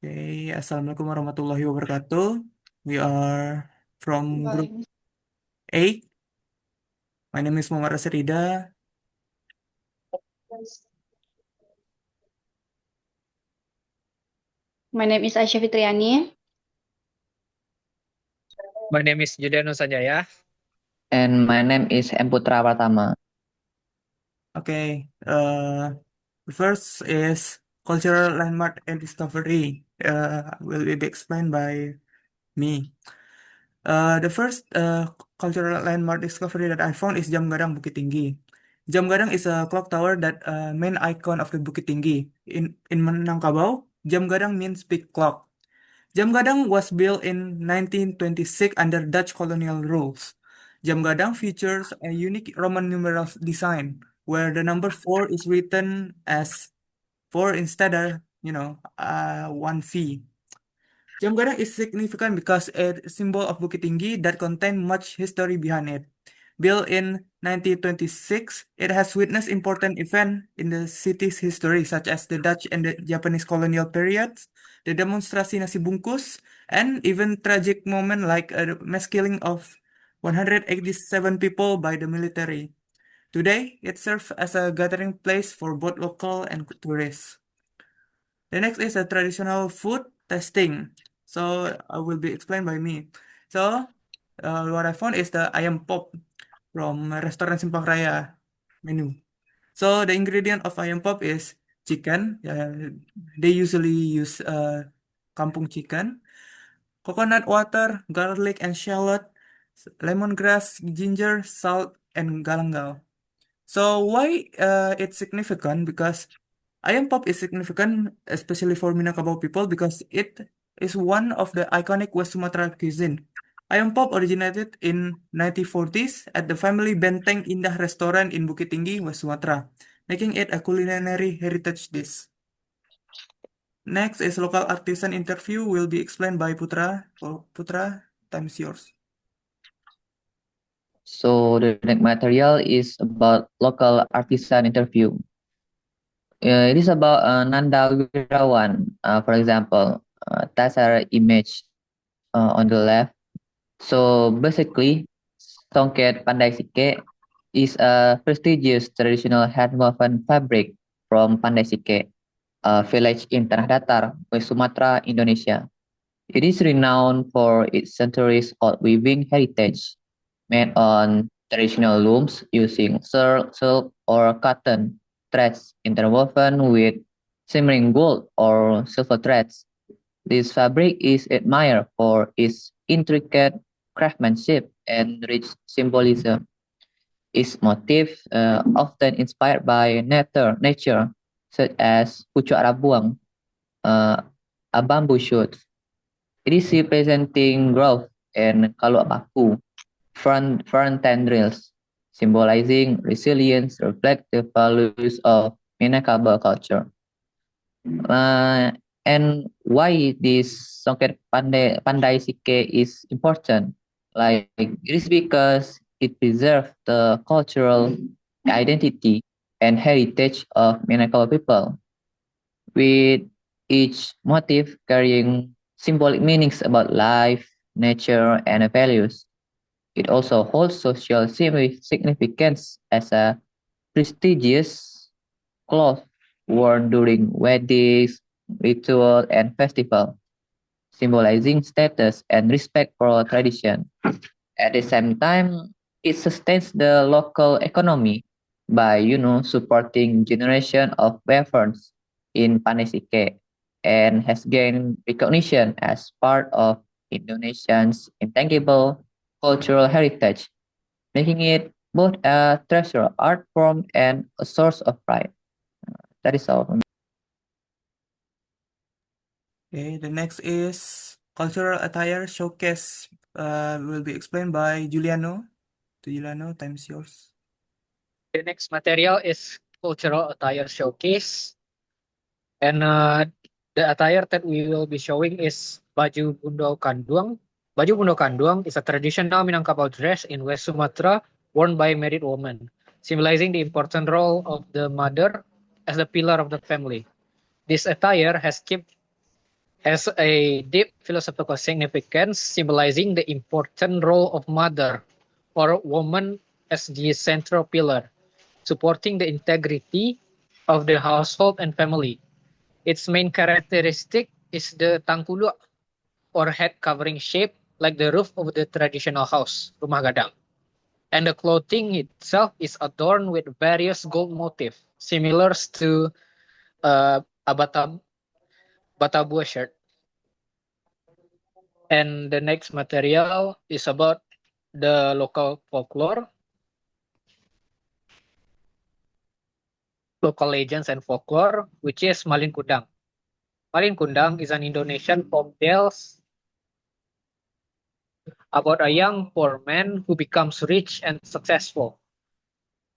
Okay, Assalamualaikum warahmatullahi wabarakatuh. We are from group A. My name is Muhammad Rasrida. My name is Aisyah Fitriani. My name is Juliano Sanjaya. And my name is M. Putra Pratama. Okay, the first is cultural landmark and discovery. Will be explained by me. The first cultural landmark discovery that I found is Jam Gadang Bukit Tinggi. Jam Gadang is a clock tower that main icon of the Bukit Tinggi. In Minangkabau, Jam Gadang means big clock. Jam Gadang was built in 1926 under Dutch colonial rules. Jam Gadang features a unique Roman numeral design where the number 4 is written as 4 instead of, 1 V. Jam Gadang is significant because it's a symbol of Bukit Tinggi that contain much history behind it. Built in 1926, it has witnessed important events in the city's history, such as the Dutch and the Japanese colonial periods, the demonstrasi nasi bungkus, and even tragic moment like a mass killing of 187 people by the military. Today, it serves as a gathering place for both local and tourists. The next is a traditional food testing. So I will be explained by me. So what I found is the ayam pop from restaurant Simpang Raya menu. So the ingredient of ayam pop is chicken. They usually use kampung chicken, coconut water, garlic and shallot, lemongrass, ginger, salt, and galangal. So why it's significant? Because ayam pop is significant, especially for Minangkabau people, because it is one of the iconic West Sumatra cuisine. Ayam pop originated in 1940s at the family Benteng Indah restaurant in Bukit Tinggi, West Sumatra, making it a culinary heritage dish. Next is local artisan interview will be explained by Putra. Oh, Putra, time is yours. So the next material is about local artisan interview. It is about Nanda Wirawan, for example. That's our image on the left. So basically, Songket Pandai Sike is a prestigious traditional handwoven fabric from Pandai Sike, a village in Tanah Datar, West Sumatra, Indonesia. It is renowned for its centuries-old weaving heritage, made on traditional looms using silk or cotton threads interwoven with shimmering gold or silver threads. This fabric is admired for its intricate craftsmanship and rich symbolism. Its motifs, often inspired by nature, such as pucuk rabuang, uh, a bamboo shoot. It is representing growth and kalua paku, front tendrils, symbolizing resilience, reflect the values of Minangkabau culture. Uh, and why this Songket Pandai Sike is important? Like it is because it preserves the cultural identity and heritage of Minangkabau people, with each motif carrying symbolic meanings about life, nature, and values. It also holds social significance as a prestigious cloth worn during weddings, ritual, and festival, symbolizing status and respect for tradition. At the same time, it sustains the local economy by, supporting generation of weavers in Panesike and has gained recognition as part of Indonesian's intangible cultural heritage, making it both a treasure art form and a source of pride. That is all. Okay, the next is cultural attire showcase. Will be explained by Giuliano. To Giuliano, time is yours. The next material is cultural attire showcase. And the attire that we will be showing is baju bundo kanduang. Baju bundo kanduang is a traditional Minangkabau dress in West Sumatra worn by married women, symbolizing the important role of the mother as the pillar of the family. This attire has kept has a deep philosophical significance, symbolizing the important role of mother or woman as the central pillar, supporting the integrity of the household and family. Its main characteristic is the tangkuluk or head covering shape like the roof of the traditional house, rumah gadang. And the clothing itself is adorned with various gold motifs, similar to a batabua shirt. And the next material is about the local folklore, local legends and folklore, which is Malin Kundang. Malin Kundang is an Indonesian folk tales about a young poor man who becomes rich and successful.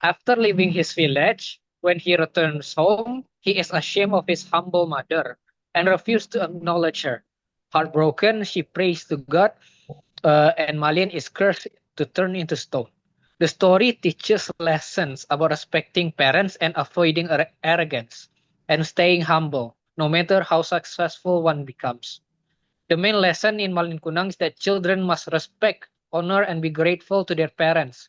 After leaving his village, when he returns home, he is ashamed of his humble mother and refuses to acknowledge her. Heartbroken, she prays to God, and Malin is cursed to turn into stone. The story teaches lessons about respecting parents and avoiding arrogance and staying humble, no matter how successful one becomes. The main lesson in Malin Kunang is that children must respect, honor, and be grateful to their parents,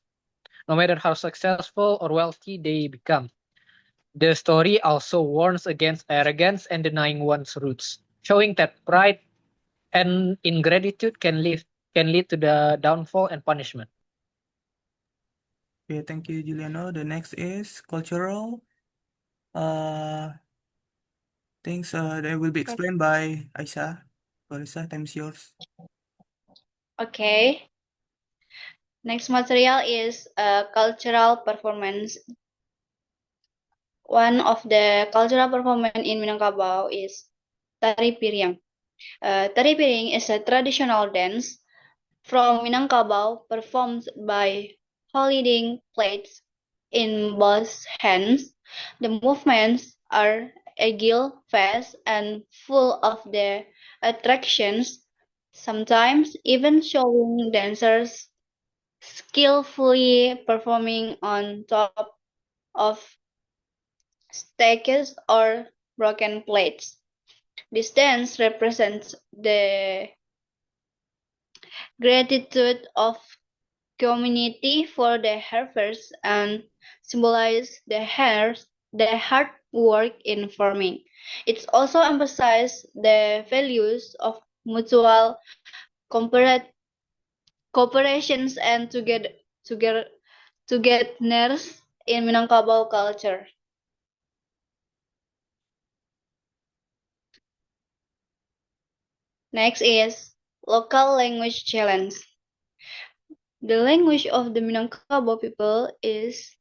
no matter how successful or wealthy they become. The story also warns against arrogance and denying one's roots, showing that pride and ingratitude can lead to the downfall and punishment. Okay, thank you, Juliano. The next is cultural things that will be explained by Aisyah. Aisyah, time is yours. Okay. Next material is cultural performance. One of the cultural performance in Minangkabau is Tari Piring. Tari Piring is a traditional dance from Minangkabau performed by holding plates in both hands. The movements are agile, fast, and full of the attractions, sometimes even showing dancers skillfully performing on top of stakes or broken plates. This dance represents the gratitude of community for the harvest and symbolize the hard work in farming. It also emphasizes the values of mutual cooperations and togetherness in Minangkabau culture. Next is local language challenge. The language of the Minangkabau people is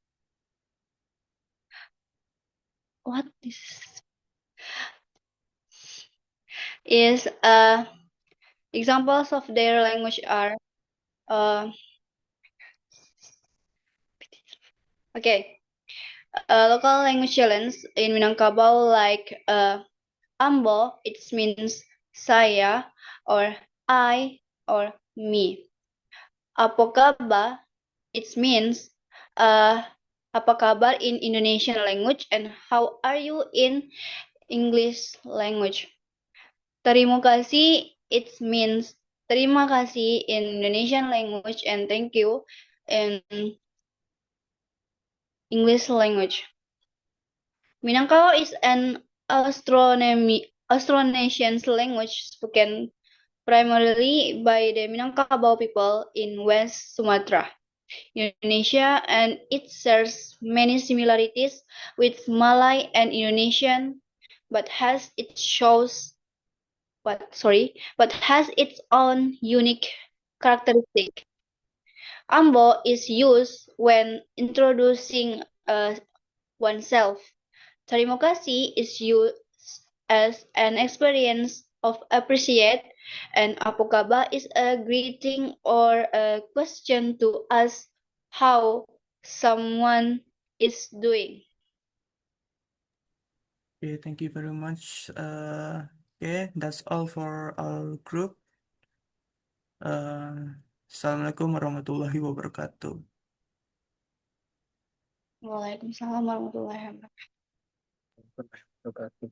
what is examples of their language are okay. Local language challenge in Minangkabau like Ambo, it means saya or I or me. Apokaba, it means uh, apa kabar in Indonesian language and how are you in English language. Terima kasih, it means terima kasih in Indonesian language and thank you in English language. Minangkabau is an Austronesian language spoken primarily by the Minangkabau people in West Sumatra, Indonesia, and it shares many similarities with Malay and Indonesian, but has its own unique characteristic. Ambo is used when introducing oneself. Terima kasih is used as an experience of appreciate, and apa kabar is a greeting or a question to ask how someone is doing. Okay, thank you very much. Okay, that's all for our group. Assalamualaikum warahmatullahi wabarakatuh. Waalaikumsalam warahmatullahi wabarakatuh. Wabarakatuh.